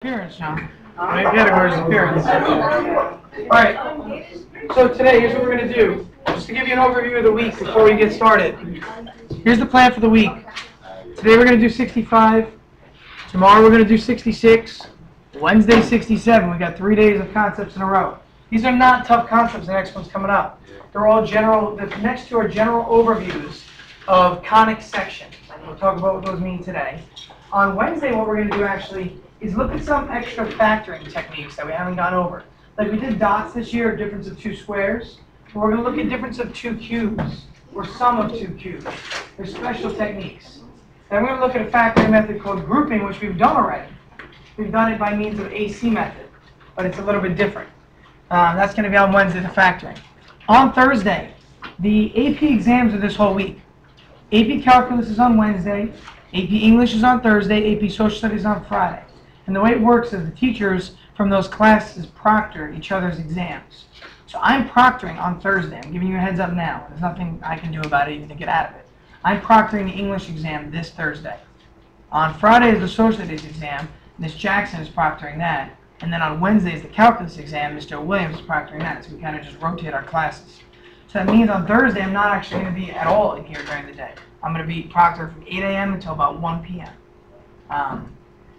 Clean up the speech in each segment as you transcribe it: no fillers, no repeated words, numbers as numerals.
Appearance now. Main category is appearance. Alright, so today, here's what we're going to do. Just to give you an overview of the week before we get started. Here's the plan for the week. Today we're going to do 65. Tomorrow we're going to do 66. Wednesday 67. We got 3 days of concepts in a row. These are not tough concepts. The next one's coming up. They're all general. The next two are general overviews of Conics sections. And we'll talk about what those mean today. On Wednesday, what we're going to do actually is look at some extra factoring techniques that we haven't gone over. Like we did dots this year, difference of two squares. But we're going to look at difference of two cubes, or sum of two cubes. There's special techniques. Then we're going to look at a factoring method called grouping, which we've done already. We've done it by means of AC method, but it's a little bit different. That's going to be on Wednesday, the factoring. On Thursday, the AP exams are this whole week. AP Calculus is on Wednesday, AP English is on Thursday, AP Social Studies is on Friday. And the way it works is the teachers from those classes proctor each other's exams. So I'm proctoring on Thursday. I'm giving you a heads up now. There's nothing I can do about it even to get out of it. I'm proctoring the English exam this Thursday. On Friday is the Social Studies exam. Ms. Jackson is proctoring that. And then on Wednesday is the Calculus exam. Mr. Williams is proctoring that. So we kind of just rotate our classes. So that means on Thursday I'm not actually going to be at all in here during the day. I'm going to be proctored from 8 a.m. until about 1 p.m.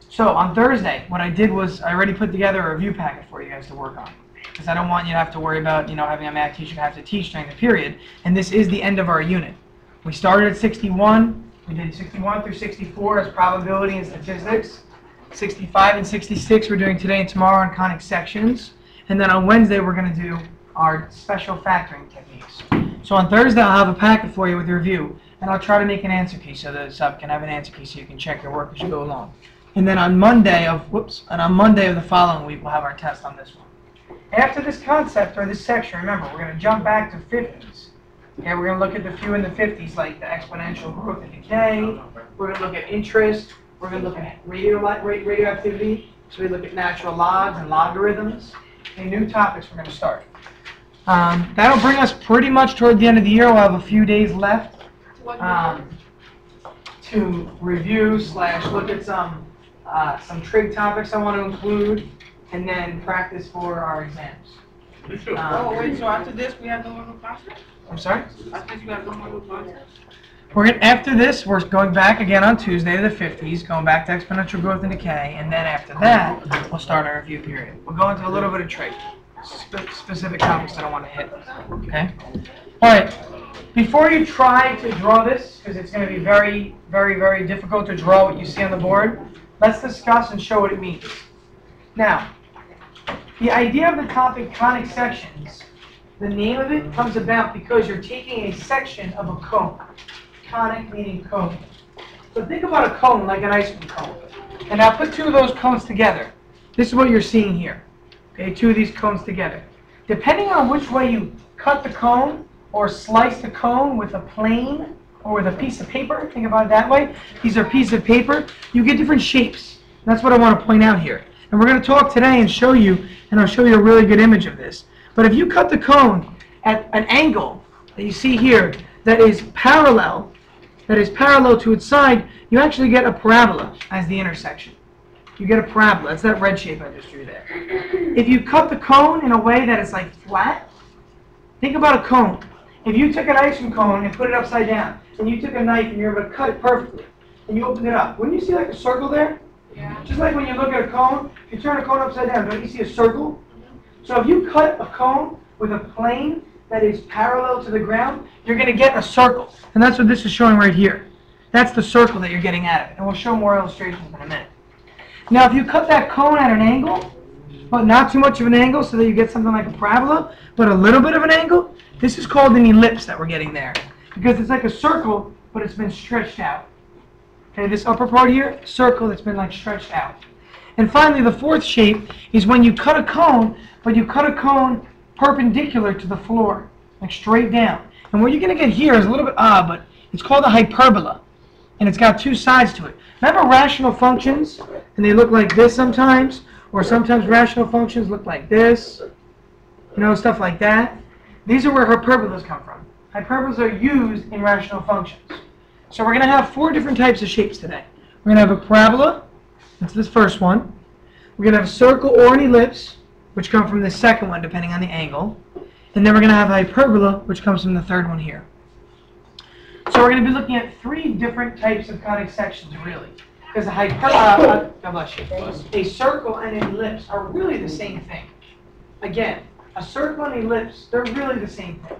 So on Thursday, what I did was I already put together a review packet for you guys to work on. Because I don't want you to have to worry about, having a math teacher have to teach during the period. And this is the end of our unit. We started at 61. We did 61 through 64 as probability and statistics. 65 and 66 we're doing today and tomorrow on Conics sections. And then on Wednesday we're going to do our special factoring techniques. So on Thursday I'll have a packet for you with a review. And I'll try to make an answer key so the sub can have an answer key so you can check your work as you go along. And then on Monday of the following week, we'll have our test on this one. After this concept, or this section, remember, we're going to jump back to 50s. Okay, we're going to look at the few in the 50s, like the exponential growth and decay. We're going to look at interest. We're going to look at radioactivity. So we look at natural logs and logarithms. And new topics we're going to start. That'll bring us pretty much toward the end of the year. We'll have a few days left to review / look at some trig topics I want to include, and then practice for our exams. So after this we have no more classes? I'm sorry? After this you have no more classes? After this, we're going back again on Tuesday to the 50s, going back to exponential growth and decay, and then after that, we'll start our review period. We'll go into a little bit of trig, specific topics that I want to hit. Okay? All right. Before you try to draw this, because it's going to be very, very, very difficult to draw what you see on the board, let's discuss and show what it means. Now, the idea of the topic conic sections, the name of it comes about because you're taking a section of a cone. Conic meaning cone. So think about a cone like an ice cream cone. And now put two of those cones together. This is what you're seeing here. Okay, two of these cones together. Depending on which way you cut the cone or slice the cone with a plane or with a piece of paper, think about it that way. These are pieces of paper. You get different shapes. That's what I want to point out here. And we're going to talk today and show you, and I'll show you a really good image of this. But if you cut the cone at an angle that you see here that is parallel to its side, you actually get a parabola as the intersection. You get a parabola. That's that red shape I just drew there. If you cut the cone in a way that is like flat, think about a cone. If you took an ice cream cone and put it upside down, and you took a knife and you're able to cut it perfectly, and you opened it up, wouldn't you see like a circle there? Yeah. Just like when you look at a cone, if you turn a cone upside down, don't you see a circle? So if you cut a cone with a plane that is parallel to the ground, you're going to get a circle. And that's what this is showing right here. That's the circle that you're getting out of it. And we'll show more illustrations in a minute. Now if you cut that cone at an angle, but not too much of an angle so that you get something like a parabola, but a little bit of an angle, this is called an ellipse that we're getting there. Because it's like a circle, but it's been stretched out. Okay, this upper part here, circle that's been like stretched out. And finally, the fourth shape is when you cut a cone, but you cut a cone perpendicular to the floor, like straight down. And what you're going to get here is a little bit odd, but it's called a hyperbola. And it's got two sides to it. Remember rational functions? And they look like this sometimes, or sometimes rational functions look like this. Stuff like that. These are where hyperbolas come from. Hyperbolas are used in rational functions. So we're going to have 4 different types of shapes today. We're going to have a parabola. That's this first one. We're going to have a circle or an ellipse, which come from the second one, depending on the angle. And then we're going to have hyperbola, which comes from the third one here. So we're going to be looking at 3 different types of conic sections, really. Because God bless you. A circle and an ellipse are really the same thing. Again, a circle and an ellipse, they're really the same thing.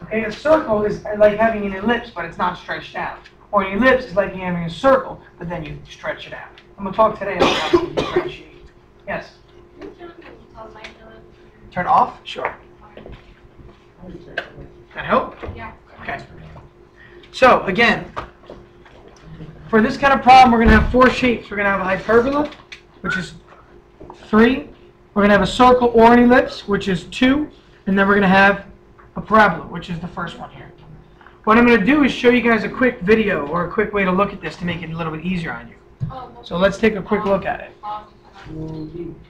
Okay, a circle is like having an ellipse, but it's not stretched out. Or an ellipse is like having a circle, but then you stretch it out. I'm going to talk today about how to differentiate. Yes? Turn off? Sure. That help? Yeah. Okay. So, again, for this kind of problem, we're going to have 4 shapes. We're going to have a hyperbola, which is 3. We're going to have a circle or an ellipse, which is 2. And then we're going to have a parabola, which is the first one here. What I'm going to do is show you guys a quick video or a quick way to look at this to make it a little bit easier on you. So let's take a quick look at it.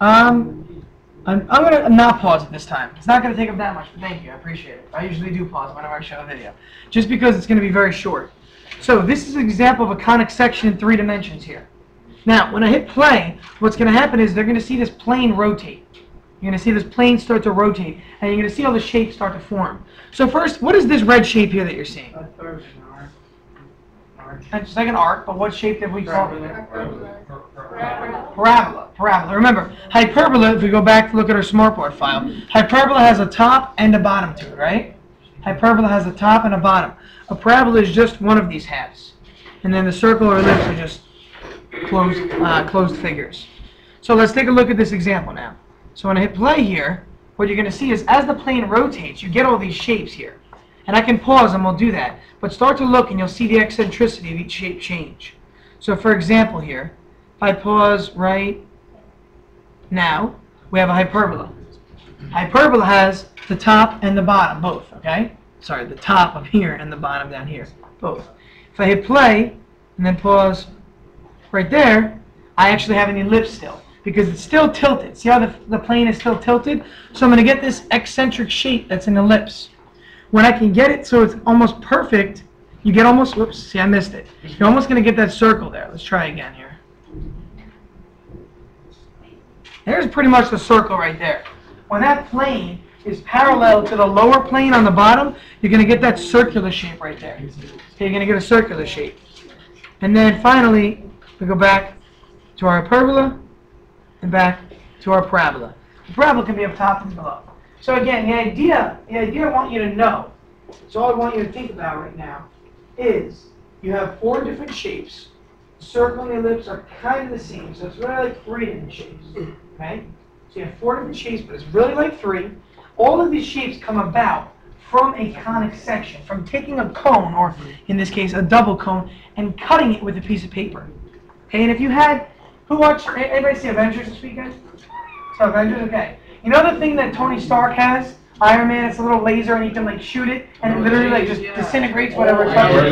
I'm going to not pause it this time. It's not going to take up that much, but thank you. I appreciate it. I usually do pause whenever I show a video, just because it's going to be very short. So this is an example of a conic section in 3 dimensions here. Now, when I hit play, what's going to happen is they're going to see this plane rotate. You're going to see this plane start to rotate, and you're going to see all the shapes start to form. So first, what is this red shape here that you're seeing? It's like an arc, but what shape did we call it? Parabola. Parabola. Remember, hyperbola, if we go back to look at our smartboard file, hyperbola has a top and a bottom to it, right? Hyperbola has a top and a bottom. A parabola is just one of these halves. And then the circle or ellipse are just closed figures. So let's take a look at this example now. So when I hit play here, what you're going to see is as the plane rotates, you get all these shapes here. And I can pause and we'll do that. But start to look and you'll see the eccentricity of each shape change. So for example here, if I pause right now, we have a hyperbola. Hyperbola has the top and the bottom, both, okay? Sorry, the top up here and the bottom down here, both. If I hit play and then pause right there, I actually have an ellipse still, because it's still tilted. See how the plane is still tilted? So I'm going to get this eccentric shape that's an ellipse. When I can get it so it's almost perfect, you get almost, whoops, see I missed it. You're almost going to get that circle there. Let's try again here. There's pretty much the circle right there. When that plane is parallel to the lower plane on the bottom, you're going to get that circular shape right there. Okay, you're going to get a circular shape. And then finally, we go back to our hyperbola and back to our parabola. The parabola can be up top and below. So again, the idea I want you to know, so all I want you to think about right now, is you have 4 different shapes. The circle and the ellipse are kind of the same, so it's really like 3 different shapes. Okay? So you have 4 different shapes, but it's really like 3. All of these shapes come about from a conic section, from taking a cone, or in this case a double cone, and cutting it with a piece of paper. Okay, and if you had, anybody see Avengers this weekend? So Avengers, okay. You know the thing that Tony Stark has? Iron Man, it's a little laser and he can like shoot it and it literally like just disintegrates whatever it touches.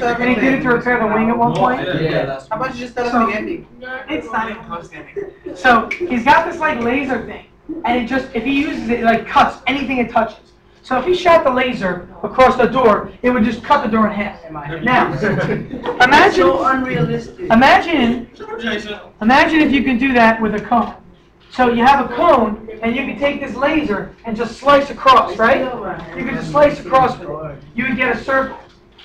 And he did it to repair the wing at one point. How about you just tell us the ending? It's not even close to ending. So he's got this like laser thing, and it just, if he uses it, it like cuts anything it touches. So if he shot the laser across the door, it would just cut the door in half. Now, imagine, So unrealistic. imagine if you can do that with a cone. So you have a cone, and you can take this laser and just slice across, right? You can just slice across with it. You would get a circle.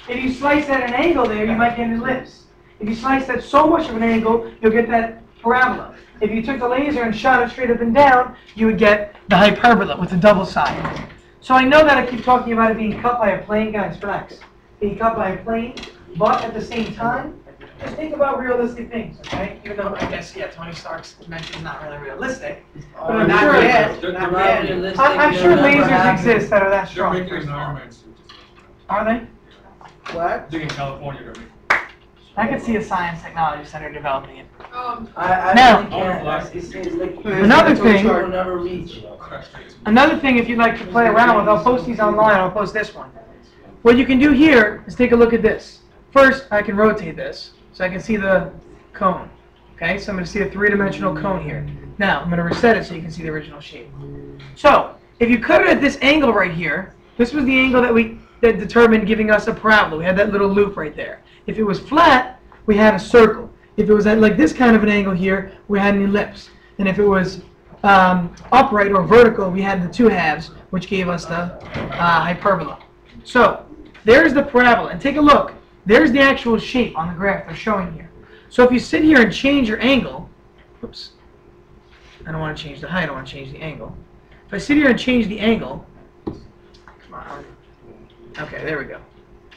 If you slice at an angle there, you might get an ellipse. If you slice at so much of an angle, you'll get that parabola. If you took the laser and shot it straight up and down, you would get the hyperbola with the double side. So I know that I keep talking about it being cut by a plane, guys, relax. Being cut by a plane, but at the same time, just think about realistic things, okay? Even though I guess, yeah, Tony Stark's dimension is not really realistic. But I'm Not sure, yet. Not yet. I'm sure lasers exist that are that strong. They're making an Iron Man suit. Are they? What? I think in California they're making. I could see a science technology center developing it. I Now, like another thing, never reach. another thing if you'd like to play around with, I'll post these online, I'll post this one. What you can do here is take a look at this. First, I can rotate this, so I can see the cone. Okay, so I'm going to see a 3-dimensional cone here. Now, I'm going to reset it so you can see the original shape. So, if you cut it at this angle right here, this was the angle that determined giving us a parabola. We had that little loop right there. If it was flat, we had a circle. If it was at like this kind of an angle here, we had an ellipse. And if it was upright or vertical, we had the 2 halves, which gave us the hyperbola. So there's the parabola. And take a look. There's the actual shape on the graph they're showing here. So if you sit here and change your angle, whoops, I don't want to change the height, I want to change the angle. If I sit here and change the angle, come on, okay, there we go.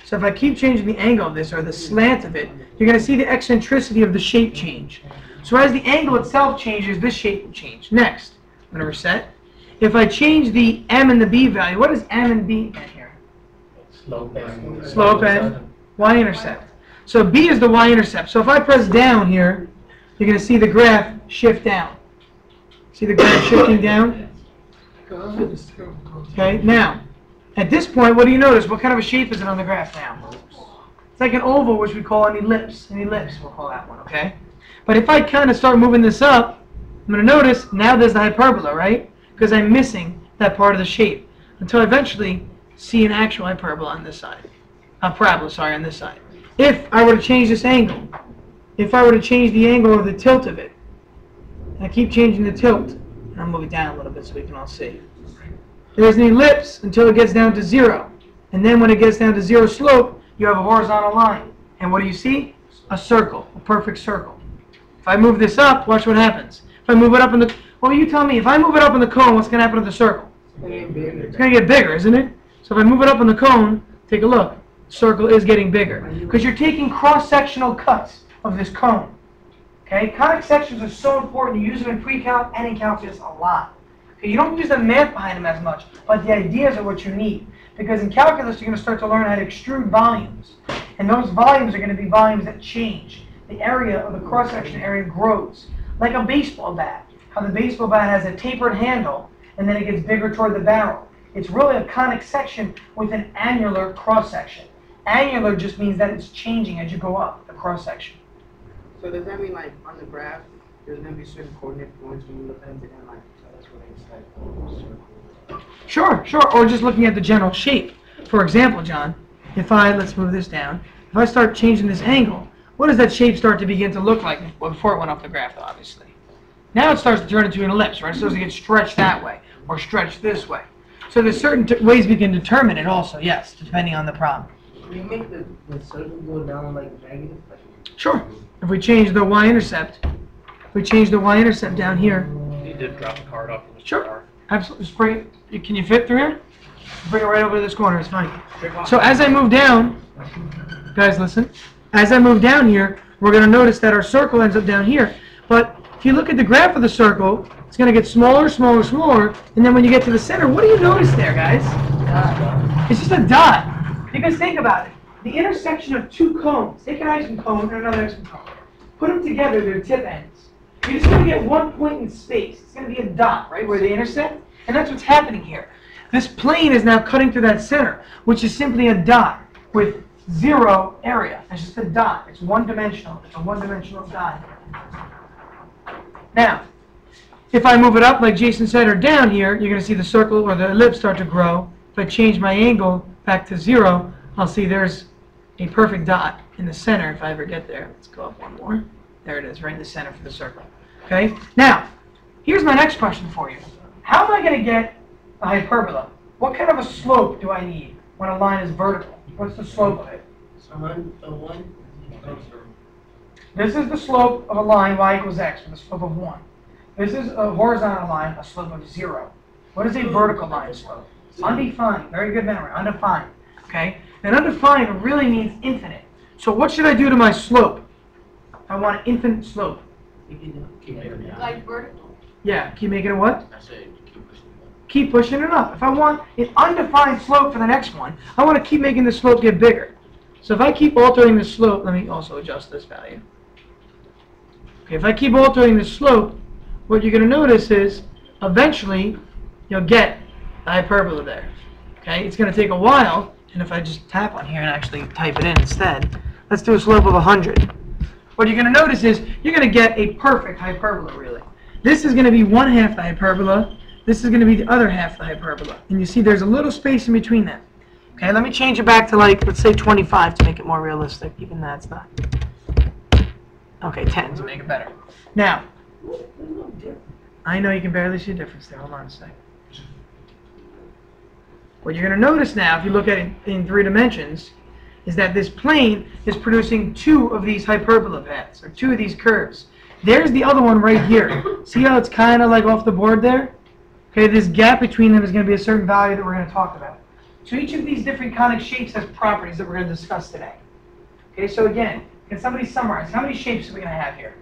So if I keep changing the angle of this, or the slant of it, you're going to see the eccentricity of the shape change. So as the angle itself changes, this shape will change. Next, I'm going to reset. If I change the m and the b value, what is m and b in here? Slope and y-intercept. So b is the y-intercept. So if I press down here, you're going to see the graph shift down. See the graph shifting down? Okay, now, at this point, what do you notice? What kind of a shape is it on the graph now? It's like an oval, which we call an ellipse. An ellipse, we'll call that one, okay? But if I kind of start moving this up, I'm going to notice now there's the hyperbola, right? Because I'm missing that part of the shape until I eventually see an actual hyperbola on this side. A parabola, sorry, on this side. If I were to change this angle, if I were to change the angle or the tilt of it, and I keep changing the tilt, and I'll move it down a little bit so we can all see. There's an ellipse until it gets down to 0. And then when it gets down to 0 slope, you have a horizontal line. And what do you see? A circle, a perfect circle. If I move this up, watch what happens. If I move it up in the, well, you tell me, if I move it up in the cone, what's going to happen to the circle? It's going to get bigger, isn't it? So if I move it up in the cone, take a look. The circle is getting bigger. Because you're taking cross-sectional cuts of this cone. Okay? Conic sections are so important. You use them in pre-calc and in calculus a lot. Okay? You don't use the math behind them as much, but the ideas are what you need. Because in calculus, you're going to start to learn how to extrude volumes. And those volumes are going to be volumes that change. The area of the cross-section area grows. Like a baseball bat. How the baseball bat has a tapered handle, and then it gets bigger toward the barrel. It's really a conic section with an annular cross-section. Annular just means that it's changing as you go up, the cross-section. So does that mean, like, on the graph, there's going to be certain coordinate points when you look at it, and like, so that's what it's like. Sure, sure. Or just looking at the general shape. For example, John, if I, let's move this down. If I start changing this angle, what does that shape start to begin to look like? Well, before it went up the graph, obviously. Now it starts to turn into an ellipse, right? It starts to get stretched that way, or stretched this way. So there's certain ways we can determine it also, yes, depending on the problem. Can you make the circle go down like negative? Sure. If we change the y-intercept, down here. You did drop a card off of the Sure. car. Absolutely. Just bring it. Can you fit through here? Bring it right over to this corner. It's fine. So as I move down, guys, listen. As I move down here, we're going to notice that our circle ends up down here. But if you look at the graph of the circle, it's going to get smaller, smaller, smaller. And then when you get to the center, what do you notice there, guys? It's just a dot. Because think about it. The intersection of 2 cones. Take an ice cream cone and another ice cream cone. Put them together, they're tip ends. You're just going to get one point in space. It's going to be a dot, right, where they intersect. And that's what's happening here. This plane is now cutting through that center, which is simply a dot with 0 area. It's just a dot. It's one-dimensional. It's a one-dimensional dot. Now, if I move it up, like Jason said, or down here, you're going to see the circle or the ellipse start to grow. If I change my angle back to 0, I'll see there's a perfect dot in the center if I ever get there. Let's go up one more. There it is, right in the center for the circle. Okay? Now, here's my next question for you. How am I going to get a hyperbola? What kind of a slope do I need when a line is vertical? What's the slope of it? This is the slope of a line, y equals x, with a slope of 1. This is a horizontal line, a slope of 0. What is a vertical line slope? Undefined. Very good memory. Undefined. Okay? And undefined really means infinite. So what should I do to my slope? I want an infinite slope. Like vertical? Yeah. Keep making it what? Keep pushing it up. If I want an undefined slope for the next one, I want to keep making the slope get bigger. So if I keep altering the slope, let me also adjust this value. Okay, if I keep altering the slope, what you're going to notice is eventually you'll get the hyperbola there. Okay, it's going to take a while, and if I just tap on here and actually type it in instead, let's do a slope of 100. What you're going to notice is you're going to get a perfect hyperbola, really. This is going to be 1/2 the hyperbola. This is going to be the other half of the hyperbola. And you see there's a little space in between that. Okay, let me change it back to, like, let's say 25 to make it more realistic. Even that's not. Okay, 10 to make it better. Now, I know you can barely see a difference there. Hold on a second. What you're going to notice now, if you look at it in 3 dimensions, is that this plane is producing 2 of these hyperbola paths, or 2 of these curves. There's the other one right here. See how it's kind of like off the board there? Okay, this gap between them is going to be a certain value that we're going to talk about. So each of these different conic shapes has properties that we're going to discuss today. Okay, so again, can somebody summarize? How many shapes are we going to have here?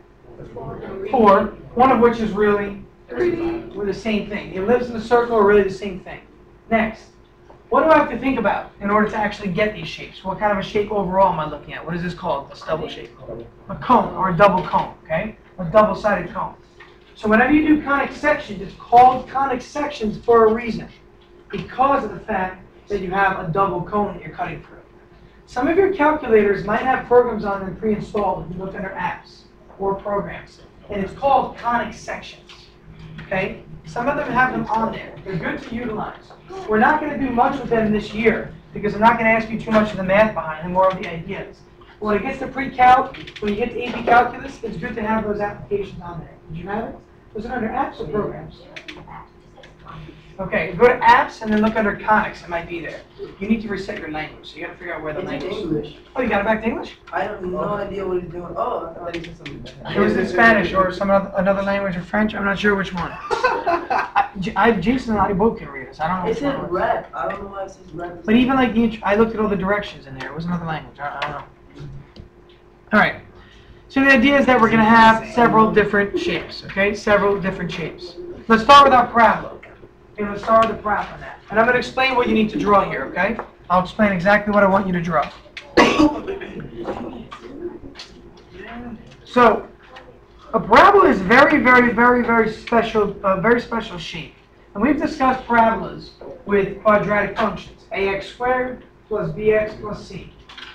4, one of which is really we're the same thing. The ellipse and the circle are really the same thing. Next, what do I have to think about in order to actually get these shapes? What kind of a shape overall am I looking at? What is this called? This double shape. A cone, or a double cone, okay? A double-sided cone. So whenever you do conic sections, it's called conic sections for a reason. Because of the fact that you have a double cone that you're cutting through. Some of your calculators might have programs on them pre-installed if you look under apps or programs. And it's called conic sections. Okay? Some of them have them on there. They're good to utilize. We're not going to do much with them this year because I'm not going to ask you too much of the math behind them, more of the ideas. When it gets to pre-calc, when you get to AP calculus, it's good to have those applications on there. Did you have it? Was it under apps or programs? Okay, go to apps and then look under conics. It might be there. You need to reset your language, so you got to figure out where the language is. English. Oh, you got it back to English? I have no idea what he's doing. Oh, I thought he said something. It was in Spanish or another language or French. I'm not sure which one. Jason and I both can read this. I don't know. It said rap. I don't know why it says rap. But even like I looked at all the directions in there. It was another language. I don't know. All right. So the idea is that we're going to have several different shapes. Okay, several different shapes. Let's start with our parabola. Okay, let's start with the parabola now. And I'm going to explain what you need to draw here. Okay, I'll explain exactly what I want you to draw. So, a parabola is very special shape. And we've discussed parabolas with quadratic functions. Ax squared plus bx plus c.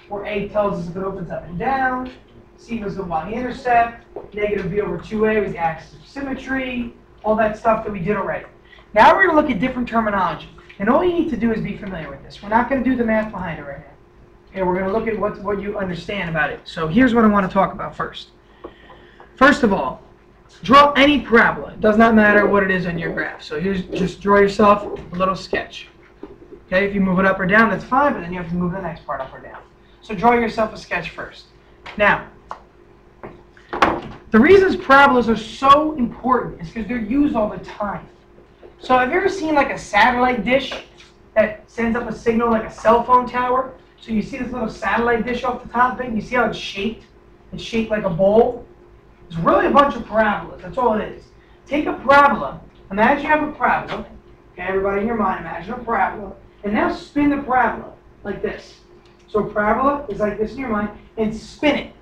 Where a tells us if it opens up and down, c was the y-intercept, negative b over 2a was the axis of symmetry, all that stuff that we did already. Now we're going to look at different terminology. And all you need to do is be familiar with this. We're not going to do the math behind it right now. Okay, we're going to look at what you understand about it. So here's what I want to talk about first. First of all, draw any parabola. It does not matter what it is on your graph. So here's just draw yourself a little sketch. Okay, if you move it up or down, that's fine, but then you have to move the next part up or down. So draw yourself a sketch first. Now, the reasons parabolas are so important is because they're used all the time. So have you ever seen like a satellite dish that sends up a signal like a cell phone tower? So you see this little satellite dish off the top of it, and you see how it's shaped? It's shaped like a bowl. It's really a bunch of parabolas. That's all it is. Take a parabola. Imagine you have a parabola. Okay, everybody in your mind, imagine a parabola. And now spin the parabola like this. So a parabola is like this in your mind, and spin it.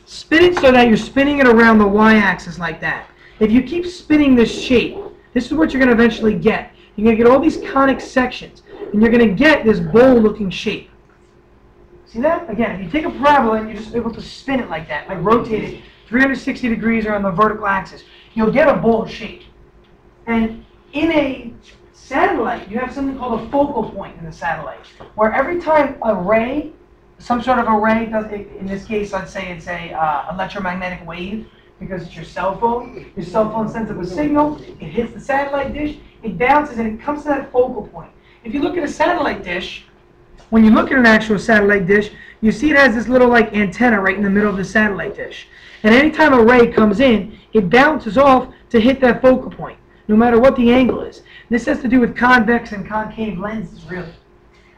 Spin it so that you're spinning it around the y-axis like that. If you keep spinning this shape, this is what you're going to eventually get. You're going to get all these conic sections, and you're going to get this bowl-looking shape. See that? Again, if you take a parabola and you're just able to spin it like that, like rotate it 360 degrees around the vertical axis, you'll get a bowl shape. And in a satellite, you have something called a focal point in the satellite, where every time a ray, some sort of a ray, in this case, let's say it's a electromagnetic wave, because it's your cell phone sends up a signal, it hits the satellite dish, it bounces, and it comes to that focal point. If you look at a satellite dish, when you look at an actual satellite dish, you see it has this little like antenna right in the middle of the satellite dish. And anytime a ray comes in, it bounces off to hit that focal point, no matter what the angle is. This has to do with convex and concave lenses, really.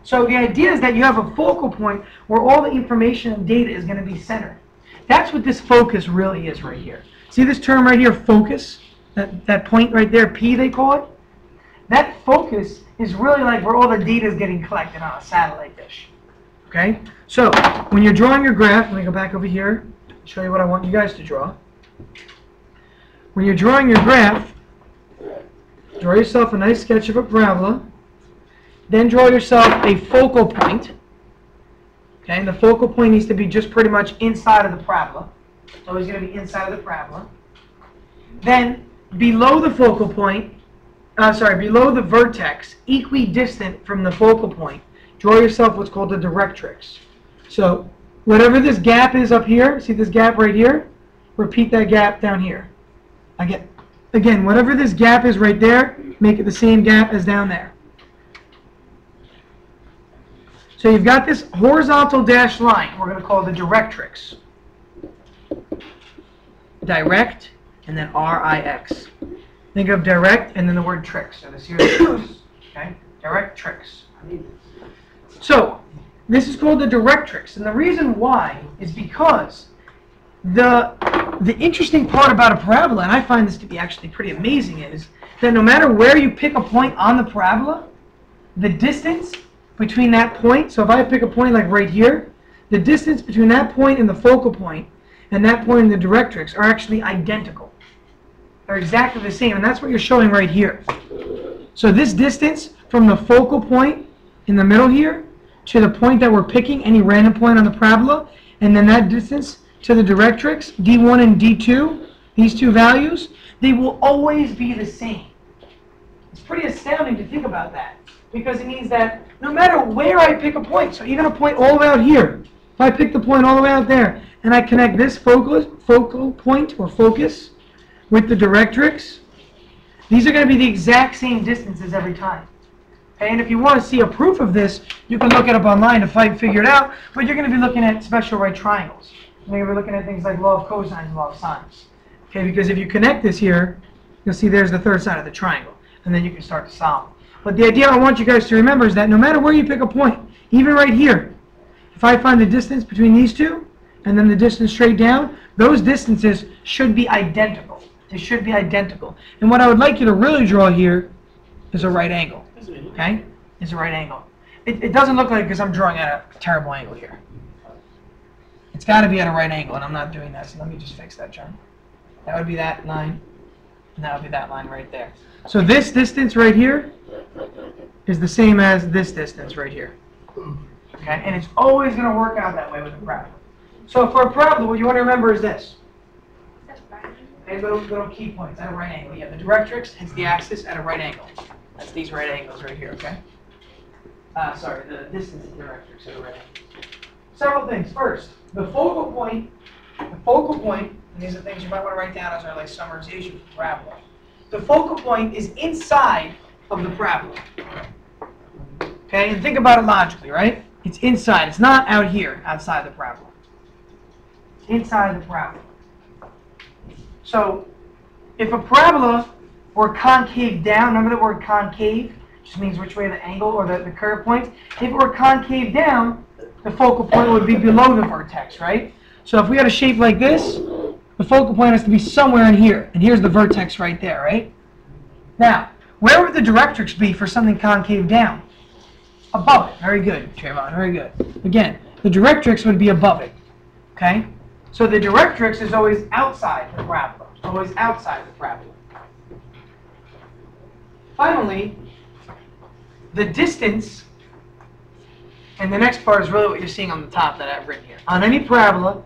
So the idea is that you have a focal point where all the information and data is going to be centered. That's what this focus really is right here. See this term right here, focus? That point right there, P they call it? That focus is really like where all the data is getting collected on a satellite dish. Okay? So, when you're drawing your graph, let me go back over here, show you what I want you guys to draw. When you're drawing your graph, draw yourself a nice sketch of a parabola. Then draw yourself a focal point. Okay, and the focal point needs to be just pretty much inside of the parabola. It's always going to be inside of the parabola. Then, below the focal point, below the vertex, equidistant from the focal point, draw yourself what's called the directrix. So, whatever this gap is up here, see this gap right here? Repeat that gap down here. Again, whatever this gap is right there, make it the same gap as down there. So you've got this horizontal dashed line we're going to call the directrix. Direct, and then R-I-X. Think of direct, and then the word trix. So this here is trix. Okay? Directrix. So, this is called the directrix, and the reason why is because the interesting part about a parabola, and I find this to be actually pretty amazing, is that no matter where you pick a point on the parabola, the distance between that point, so if I pick a point like right here, the distance between that point and the focal point and that point in the directrix are actually identical. They're exactly the same, and that's what you're showing right here. So this distance from the focal point in the middle here to the point that we're picking, any random point on the parabola, and then that distance to the directrix, D1 and D2, these two values, they will always be the same. It's pretty astounding to think about that, because it means that no matter where I pick a point, so even a point all the way out here, if I pick the point all the way out there, and I connect this focal point or focus with the directrix, these are going to be the exact same distances every time. Okay, and if you want to see a proof of this, you can look it up online to figure it out, but you're going to be looking at special right triangles. You're going to be looking at things like law of cosines and law of sines. Okay, because if you connect this here, you'll see there's the third side of the triangle, and then you can start to solve. But the idea I want you guys to remember is that no matter where you pick a point, even right here, if I find the distance between these two, and then the distance straight down, those distances should be identical. They should be identical. And what I would like you to really draw here is a right angle. Okay? Is a right angle. It doesn't look like because I'm drawing at a terrible angle here. It's got to be at a right angle, and I'm not doing that, so let me just fix that, John. That would be that line, and that would be that line right there. So this distance right here is the same as this distance right here. Okay? And it's always going to work out that way with a parabola. So for a parabola, what you want to remember is this. Okay, little key points at a right angle. Yeah, the directrix hits the axis at a right angle. That's these right angles right here, okay? Sorry, the distance of the directrix at a right angle. Several things. First, the focal point, and these are things you might want to write down as our like summarization for parabola. The focal point is inside of the parabola. Okay, and think about it logically, right? It's inside. It's not out here, outside the parabola. Inside the parabola. So, if a parabola were concave down, remember the word concave? Just means which way the angle or the curve points. If it were concave down, the focal point would be below the vertex, right? So if we had a shape like this, the focal point has to be somewhere in here. And here's the vertex right there, right? Now, where would the directrix be for something concave down? Above it. Very good, Trayvon. Very good. Again, the directrix would be above it. Okay? So the directrix is always outside the parabola. Always outside the parabola. Finally, the distance, and the next part is really what you're seeing on the top that I've written here. On any parabola,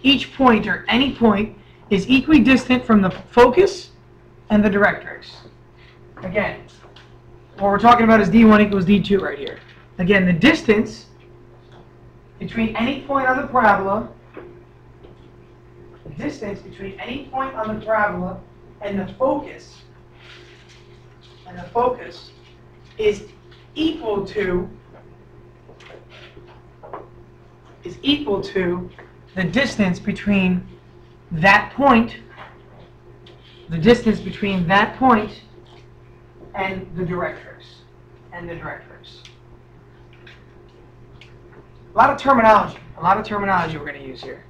each point or any point is equidistant from the focus and the directrix. Again, what we're talking about is D1 equals D2 right here. Again, the distance between any point on the parabola, and the focus is equal to the distance between that point, and the directrix, A lot of terminology we're going to use here.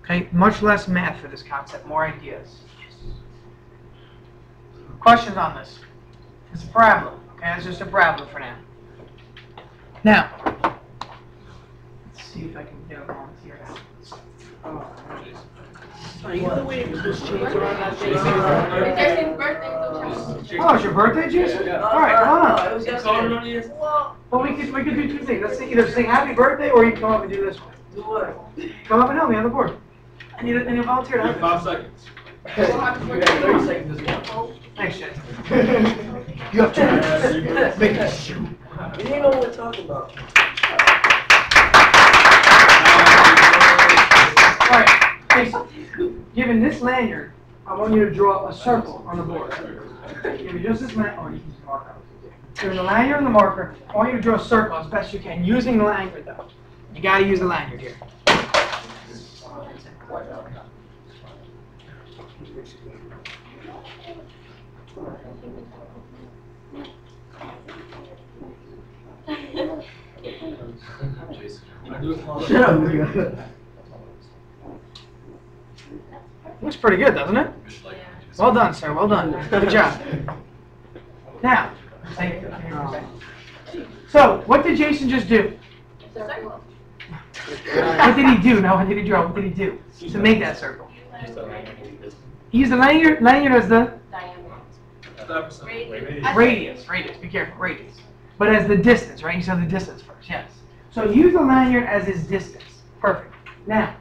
Okay, much less math for this concept, more ideas. Questions on this? It's a parabola. Okay, it's just a parabola for now. Now, let's see if I can get a volunteer out. Are you the way to put this cheese around that thing? Oh, it's your birthday, Jason? All right, come on. It was yesterday. Well, we could do two things. Let's either sing happy birthday or you can come up and do this one. Do what? Come up and help me on the board. I need a volunteer to help me. 5 seconds. You got 30 seconds as well. Thanks, Jason. You have to make a shoe. You didn't know what we're talking about. All right, Jason, given this lanyard, I want you to draw a circle on the board. Give me just this lanyard. Oh, you can use the marker. Give the lanyard and the marker. I want you to draw a circle as best you can, using the lanyard though. You got to use the lanyard here. Shut up. Looks pretty good, doesn't it? Well done, sir. Well done. Good job. Now, so what did Jason just do? What did he do? Now, what did he draw? What did he do to make that circle? He used the lanyard as the radius. Be careful, radius. But as the distance, right? You said the distance first, yes. So use the lanyard as his distance. Perfect. Now,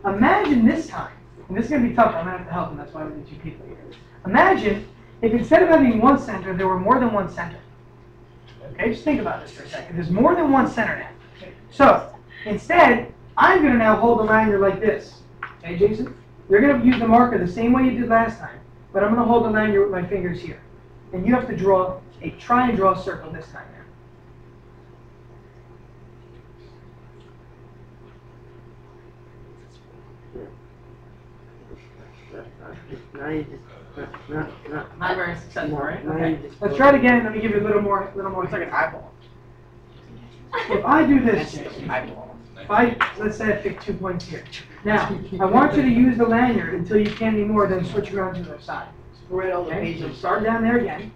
imagine this time, and this is going to be tough. I'm going to have to help him. That's why we need two people here. Imagine if instead of having one center, there were more than one center. Okay, just think about this for a second. There's more than one center now. So, instead, I'm going to now hold the lanyard like this. Okay, Jason? You're going to use the marker the same way you did last time, but I'm going to hold the lanyard with my fingers here. And you have to try and draw a circle this time now. Not very successful, right? Okay. Let's try it again. Let me give you a little more. It's like an eyeball. If I do this, let's say I pick 2 points here. Now, I want you to use the lanyard until you can't anymore, then switch around to the other side. Okay, so start down there again.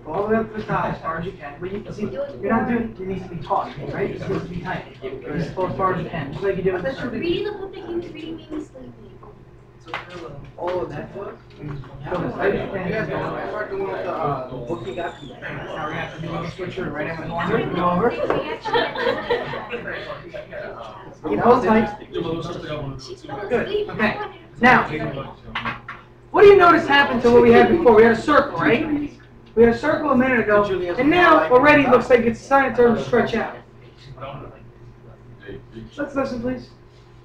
Go all the way up to the top as far as you can. But you see, you're not doing it needs to be taut, right? It needs to be tight. Just pull as far as you can, just like you do with the circle. Reading the book that you read made me sleepy. Oh, that book? Go as tight as you can. You guys don't start doing the book you got. Now we're going to have to do a switcher right in the corner. Go over. Keep hold tight. Good. Okay. Now, what do you notice happened to what we had before? We had a circle, right? We had a circle a minute ago, and now already it looks like it's starting to stretch out. Let's listen, please.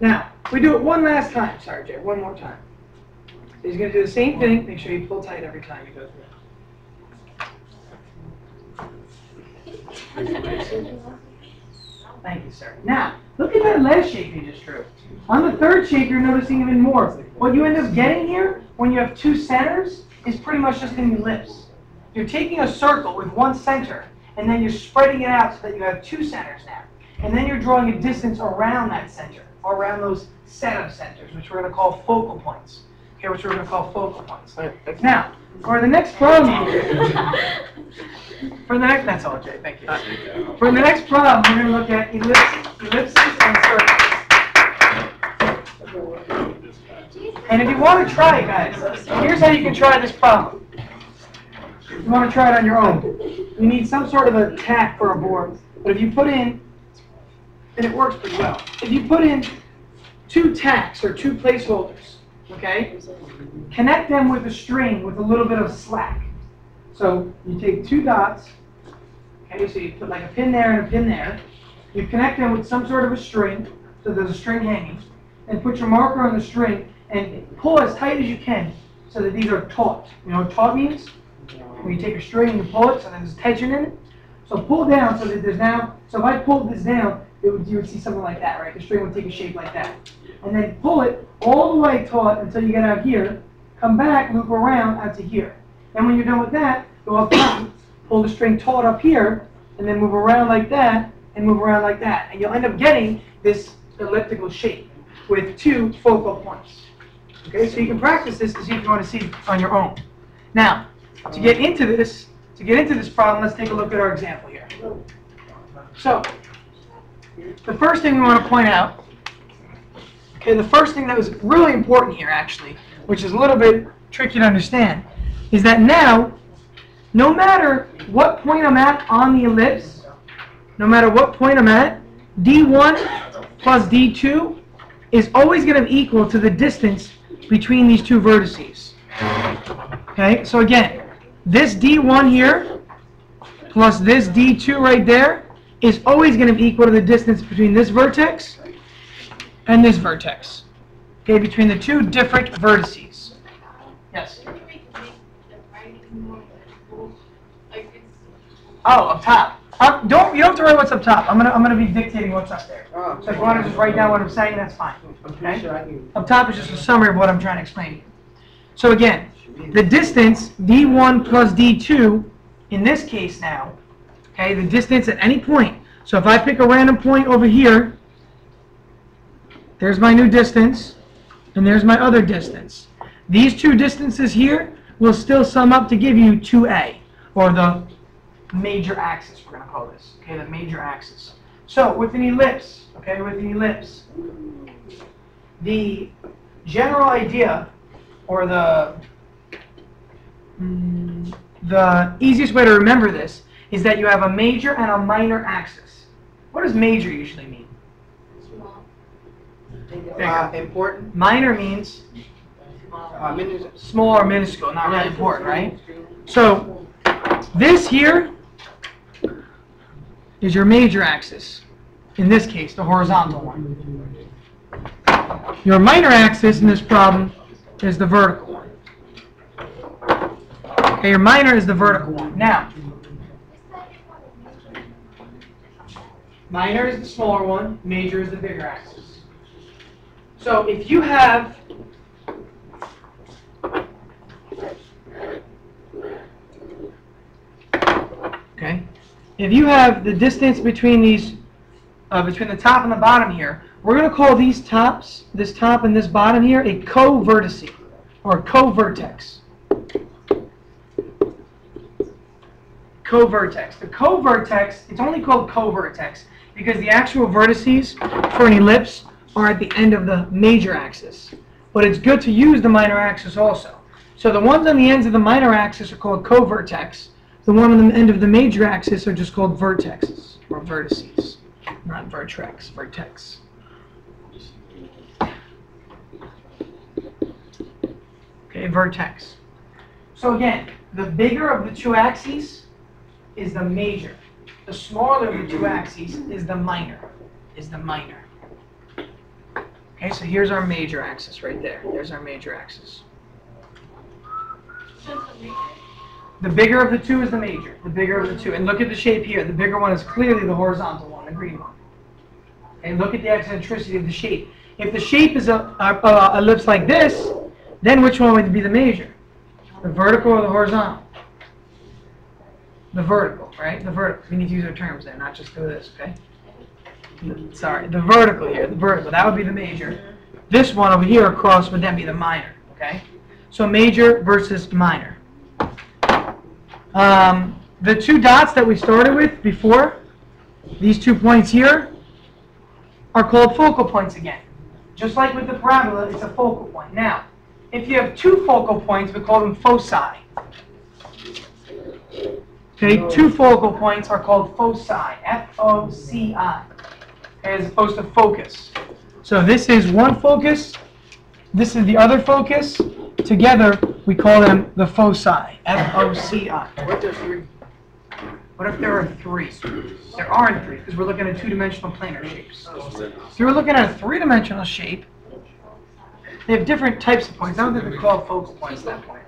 Now, we do it one last time. Sorry, Jay, one more time. He's going to do the same thing. Make sure you pull tight every time you go through. Thank you, sir. Now, look at that last shape you just drew. On the third shape, you're noticing even more. What you end up getting here, when you have two centers, is pretty much just an ellipse. You're taking a circle with one center, and then you're spreading it out so that you have two centers now. And then you're drawing a distance around that center, or around those set of centers, which we're going to call focal points. Okay, which we're going to call focal points. Now, for the next problem here, that's all, Jay, thank you. For the next problem, we're going to look at ellipses and circles. And if you want to try it, guys, here's how you can try this problem. You want to try it on your own. You need some sort of a tack for a board. But if you put in, and it works pretty well, if you put in two tacks or two placeholders, okay, connect them with a string with a little bit of slack. So you take two dots, okay, so you put like a pin there and a pin there. You connect them with some sort of a string, so there's a string hanging, and put your marker on the string and pull as tight as you can so that these are taut. You know what taut means? When you take a string and you pull it so there's tension in it. So pull down so that there's now, so if I pulled this down, you would see something like that, right? The string would take a shape like that. And then pull it all the way taut until you get out here, come back, loop around out to here. And when you're done with that, go up top, pull the string taut up here, and then move around like that, and move around like that. And you'll end up getting this elliptical shape with two focal points. Okay, so you can practice this to see if you want to see it on your own. Now, to get into this problem, let's take a look at our example here. So, the first thing we want to point out, okay, the first thing that was really important here actually, which is a little bit tricky to understand, is that now, no matter what point I'm at on the ellipse, no matter what point I'm at, D1 plus D2 is always going to be equal to the distance between these two vertices. Okay, so again, this D1 here plus this D2 right there is always going to be equal to the distance between this vertex and this vertex. Okay, between the two different vertices. Yes. Can you make the writing more legible? Like it's. Oh, up top. You don't have to write what's up top. I'm gonna be dictating what's up there. Oh, So if you want to just write down what I'm saying, that's fine. I'm pretty sure I can. Up top is just a summary of what I'm trying to explain to you. So again, the distance d1 plus d2, in this case now, okay, the distance at any point. So if I pick a random point over here, there's my new distance, and there's my other distance. These two distances here will still sum up to give you 2a, or the major axis, we're going to call this, okay, the major axis. So with an ellipse, okay, with an ellipse, the general idea, or the easiest way to remember this, is that you have a major and a minor axis. What does major usually mean? Small. Important. Minor means small or minuscule, not really important, right? So this here is your major axis. In this case, the horizontal one. Your minor axis in this problem is the vertical one. Okay, your minor is the vertical one. Now, minor is the smaller one, major is the bigger axis. So if you have if you have the distance between these, between the top and the bottom here, we're going to call these tops, this top and this bottom here, a co-vertex, or co-vertex. Co-vertex. The co-vertex, it's only called co-vertex because the actual vertices for an ellipse are at the end of the major axis. But it's good to use the minor axis also. So the ones on the ends of the minor axis are called co-vertex. The one on the end of the major axis are just called vertexes, or vertices. Not vertex, vertex. Okay, vertex. So again, the bigger of the two axes is the major. The smaller of the two axes is the minor. Okay, so here's our major axis right there. There's our major axis. The bigger of the two is the major. The bigger of the two. And look at the shape here. The bigger one is clearly the horizontal one, the green one. And look at the eccentricity of the shape. If the shape is a ellipse like this, then which one would be the major? The vertical or the horizontal? The vertical, right? The vertical. We need to use our terms there, not just do this, okay? Sorry, the vertical here, the vertical. That would be the major. This one over here across would then be the minor, okay? So major versus minor. The two dots that we started with before, these 2 points here, are called focal points again. Just like with the parabola, it's a focal point. Now, if you have two focal points, we call them foci. Okay, two focal points are called foci, F-O-C-I, as opposed to focus. So this is one focus, this is the other focus. Together, we call them the foci, F-O-C-I. What if there are three? There aren't three, because we're looking at two-dimensional planar shapes. If you were looking at a three-dimensional shape, they have different types of points. I don't think they're called focal points at that point.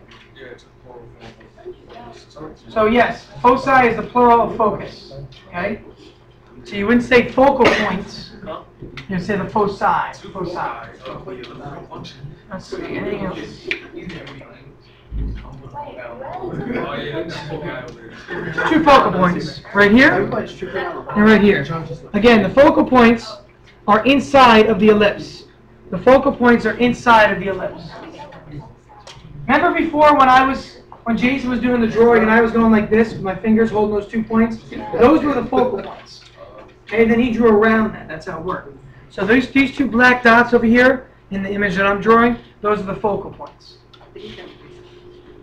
So yes, foci is the plural of focus. Okay? So you wouldn't say focal points. You'd say the foci. Foci. Let's see, anything else? Two focal points, right here and right here. Again, the focal points are inside of the ellipse. The focal points are inside of the ellipse. Remember before when Jason was doing the drawing and I was going like this with my fingers holding those 2 points? Those were the focal points. Okay, then he drew around that. That's how it worked. So these two black dots over here in the image that I'm drawing, those are the focal points.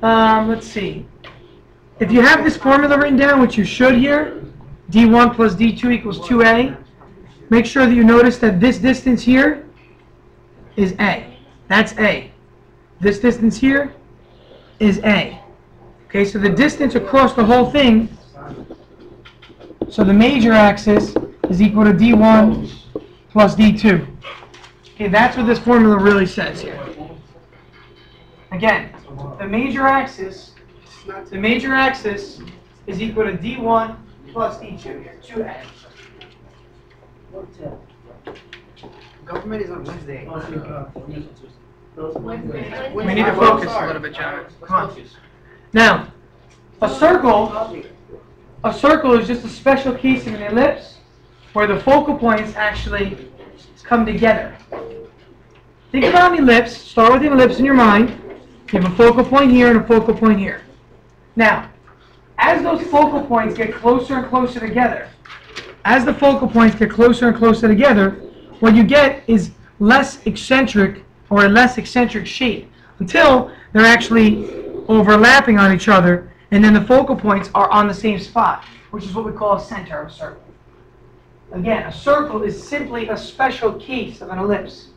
Let's see. If you have this formula written down, which you should here, d1 plus d2 equals 2a, make sure that you notice that this distance here is a. That's a. This distance here is a. Okay, so the distance across the whole thing, so the major axis is equal to d1 plus d2. Okay, that's what this formula really says here. Again, the major axis is equal to D1 plus D2 here, 2A. Government is on Wednesday. We need to focus a little bit, John. Come on. Now, a circle is just a special case of an ellipse where the focal points actually come together. Think about an ellipse. Start with an ellipse in your mind. You have a focal point here and a focal point here. Now, as those focal points get closer and closer together, what you get is less eccentric or a less eccentric shape until they're actually overlapping on each other, and then the focal points are on the same spot, which is what we call a center of a circle. Again, a circle is simply a special case of an ellipse.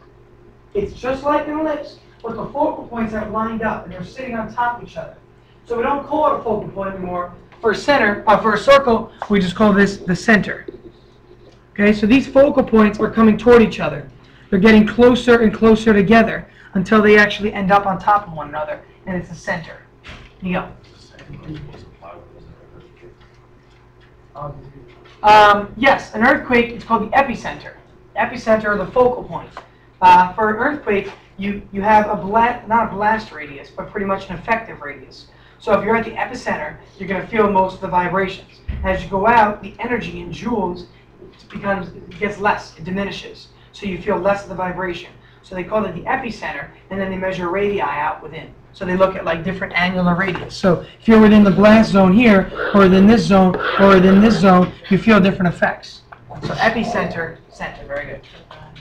It's just like an ellipse, but the focal points are lined up and they're sitting on top of each other. So we don't call it a focal point anymore. For a circle, we just call this the center. Okay, so these focal points are coming toward each other. They're getting closer and closer together until they actually end up on top of one another, and it's the center. Here you go. Yes, an earthquake is called the epicenter. Epicenter or the focal point. For an earthquake, you have not a blast radius, but pretty much an effective radius. So if you're at the epicenter, you're going to feel most of the vibrations. As you go out, the energy in joules gets less, it diminishes. So you feel less of the vibration. So they call it the epicenter, and then they measure radii out within. So they look at like different angular radius. So if you're within the blast zone here, or within this zone, or within this zone, you feel different effects. So epicenter, center, very good.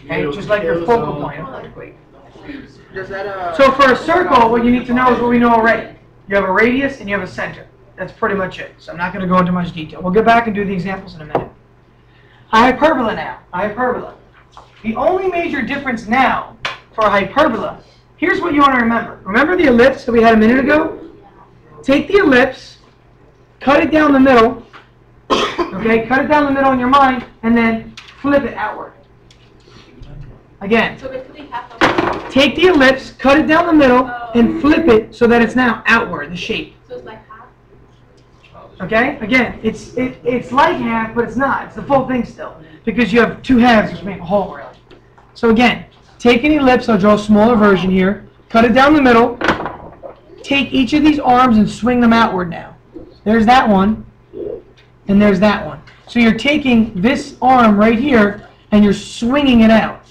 Okay, just like your focal point of earthquake. So for a circle, what you need to know is what we know already. You have a radius and you have a center. That's pretty much it. So I'm not going to go into much detail. We'll get back and do the examples in a minute. A hyperbola now. A hyperbola. The only major difference now for a hyperbola, here's what you want to remember. Remember the ellipse that we had a minute ago? Take the ellipse, cut it down the middle, okay, cut it down the middle in your mind, and then flip it outward. Again, take the ellipse, cut it down the middle, and flip it so that it's now outward, the shape. So it's like half? Okay? Again, it's like half, but it's not. It's the full thing still. Because you have two halves which make a whole, really. So again, take an ellipse, I'll draw a smaller version here, cut it down the middle, take each of these arms and swing them outward now. There's that one, and there's that one. So you're taking this arm right here, and you're swinging it out.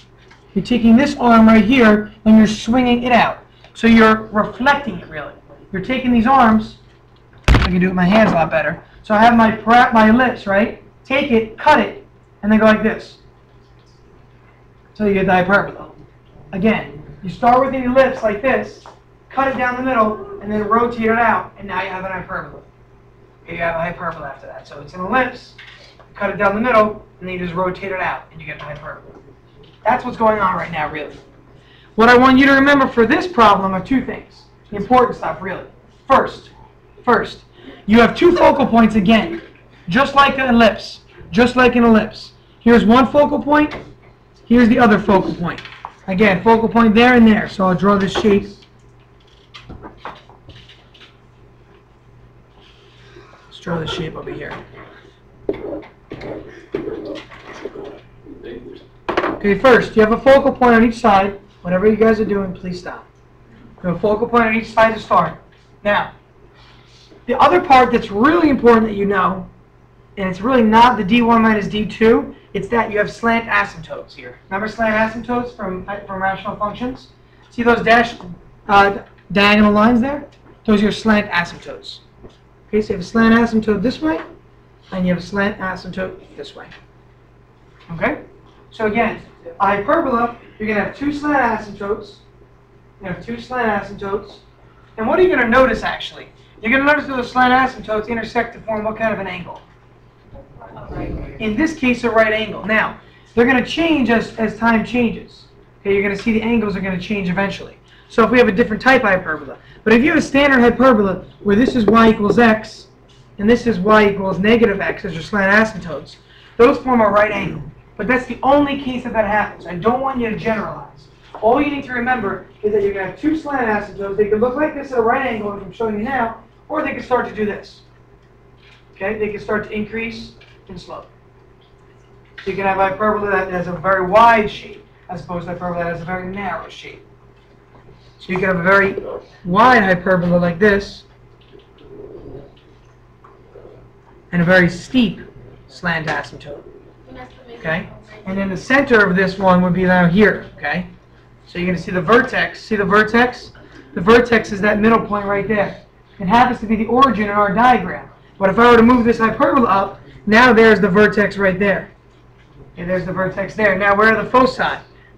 You're taking this arm right here, and you're swinging it out. So you're reflecting it, really. You're taking these arms, I can do it with my hands a lot better. So I have my ellipse, right? Take it, cut it, and then go like this. So you get the hyperbola. Again, you start with the ellipse like this, cut it down the middle, and then rotate it out, and now you have an hyperbola. Okay, you have a hyperbola after that. So it's an ellipse, cut it down the middle, and then you just rotate it out, and you get the hyperbola. That's what's going on right now, really. What I want you to remember for this problem are two things. The important stuff, really. First, you have two focal points again, just like an ellipse. Just like an ellipse. Here's one focal point, here's the other focal point. Again, focal point there and there. So I'll draw this shape. Let's draw the shape over here. Okay, first, you have a focal point on each side. Whatever you guys are doing, please stop. You have a focal point on each side to start. Now, the other part that's really important that you know, and it's really not the D1 minus D2, it's that you have slant asymptotes here. Remember slant asymptotes from rational functions? See those diagonal lines there? Those are your slant asymptotes. Okay, so you have a slant asymptote this way, and you have a slant asymptote this way. Okay? So again, a hyperbola, you're going to have two slant asymptotes. You have two slant asymptotes. And what are you going to notice, actually? You're going to notice that the slant asymptotes intersect to form what kind of an angle? In this case, a right angle. Now, they're going to change as time changes. Okay, you're going to see the angles are going to change eventually. So if we have a different type of hyperbola. But if you have a standard hyperbola where this is y equals x, and this is y equals negative x as your slant asymptotes, those form a right angle. But that's the only case that happens. I don't want you to generalize. all you need to remember is that you're going to have two slant asymptotes. They could look like this at a right angle, as I'm showing you now, or they could start to do this. Okay, they can start to increase and slope. So you can have hyperbola that has a very wide shape, as opposed to hyperbola that has a very narrow shape. So you can have a very wide hyperbola like this, and a very steep slant asymptote. Okay, and then the center of this one would be down here. Okay, so you're going to see the vertex. See the vertex? The vertex is that middle point right there. It happens to be the origin in our diagram. But if I were to move this hyperbola up, now there's the vertex right there. Okay, there's the vertex there. Now where are the foci?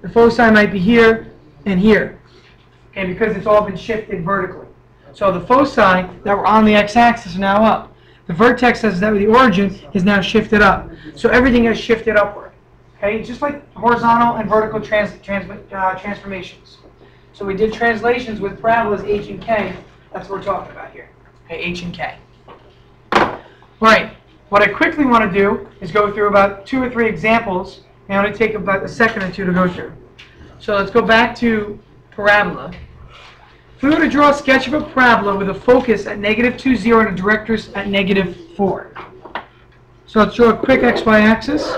The foci might be here and here. Okay, because it's all been shifted vertically. So the foci that were on the x-axis are now up. The vertex says that the origin is now shifted up. So everything has shifted upward. Okay, just like horizontal and vertical transformations. So we did translations with parabolas H and K. That's what we're talking about here. Okay, H and K. Right. What I quickly want to do is go through about 2 or 3 examples. And only take about a second or two to go through. So let's go back to parabola. If we were to draw a sketch of a parabola with a focus at -2, 0 and a directrix at -4. So let's draw a quick xy axis.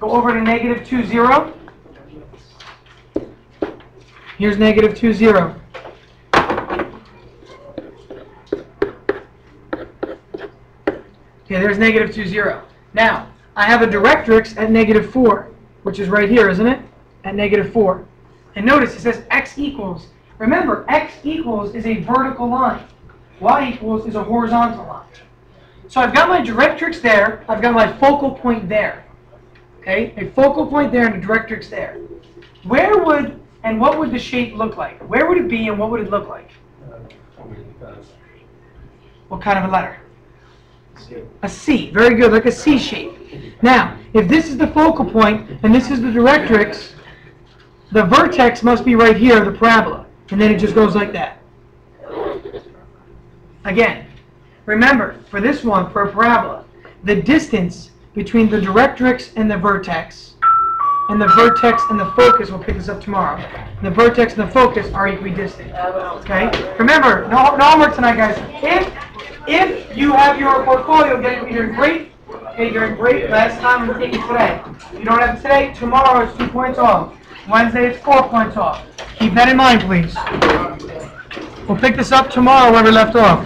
Go over to -2, 0. Here's -2, 0. Okay, there's -2, 0. Now, I have a directrix at -4, which is right here, isn't it? At -4. And notice it says x equals. Remember, x equals is a vertical line. Y equals is a horizontal line. So I've got my directrix there. I've got my focal point there. Okay, a focal point there and a directrix there. Where would and what would the shape look like? Where would it be and what would it look like? What kind of a letter? A C. Very good, like a C shape. Now, if this is the focal point and this is the directrix, the vertex must be right here, the parabola. And then it just goes like that. Again, remember, for this one, for a parabola, the distance between the directrix and the vertex and the focus, we'll pick this up tomorrow, the vertex and the focus are equidistant. Okay? Remember, no homework tonight, guys. If you have your portfolio, you're doing great. Okay, you're doing great. Last time I'm taking today. If you don't have it today, tomorrow it's 2 points off. Wednesday it's 4 points off. Keep that in mind, please. We'll pick this up tomorrow where we left off.